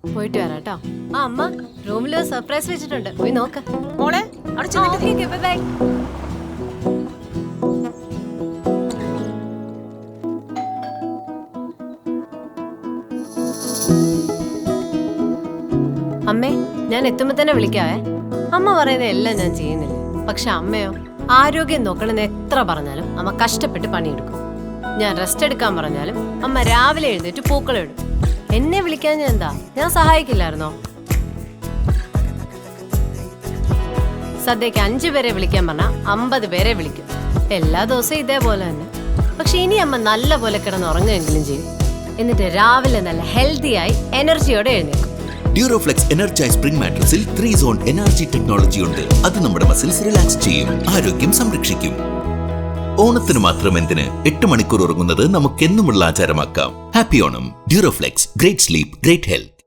പോയിട്ട് വരാട്ടോ. ആ അമ്മ റൂമില് സർപ്രൈസ് വെച്ചിട്ടുണ്ട്, പോയി നോക്ക്. മോളെ അവിടെ ചെന്നിട്ട് ബൈ. അമ്മേ, ഞാൻ എത്തുമ്പോ തന്നെ വിളിക്കാവേ. അമ്മ പറയുന്ന എല്ലാം ഞാൻ ചെയ്യുന്നില്ല, പക്ഷെ അമ്മയോ ആരോഗ്യം നോക്കണമെന്ന് എത്ര പറഞ്ഞാലും അമ്മ കഷ്ടപ്പെട്ട് പണിയെടുക്കും. ഞാൻ റെസ്റ്റ് എടുക്കാൻ പറഞ്ഞാലും അമ്മ രാവിലെ എഴുന്നേറ്റ് പൂക്കളം ഇടും. എന്നെ വിളിക്കാൻ ഞാൻ എന്താ, ഞാൻ സഹായിക്കില്ലായിരുന്നോ? സദ്യക്ക് 5 പേരെ വിളിക്കാൻ പറഞ്ഞാൽ 50 പേരെ വിളിക്കും. എല്ലാ ദിവസവും ഇതേപോലെ തന്നെ. പക്ഷെ ഇനി അമ്മ നല്ല പോലെ കിടന്ന് ഉറങ്ങുകയെങ്കിലും ചെയ്യും. എന്നിട്ട് രാവിലെ നല്ല ഹെൽത്തിയായി എനർജിയോടെ എഴുന്നേക്കും. ഡ്യൂറോഫ്ലെക്സ് എനർജൈസ് സ്പ്രിംഗ് മാട്രസിൽ 3 സോൺ എനർജി ടെക്നോളജി ഉണ്ട്. അത് നമ്മുടെ മസിൽസ് റിലാക്സ് ചെയ്യും, ആരോഗ്യം സംരക്ഷിക്കും. ഓണത്തിന് മാത്രം എന്തിന് 8 മണിക്കൂർ ഉറങ്ങുന്നത് നമുക്കെന്നുമുള്ള ആചാരമാക്കാം. Happy Onam. Duroflex, great sleep, great health.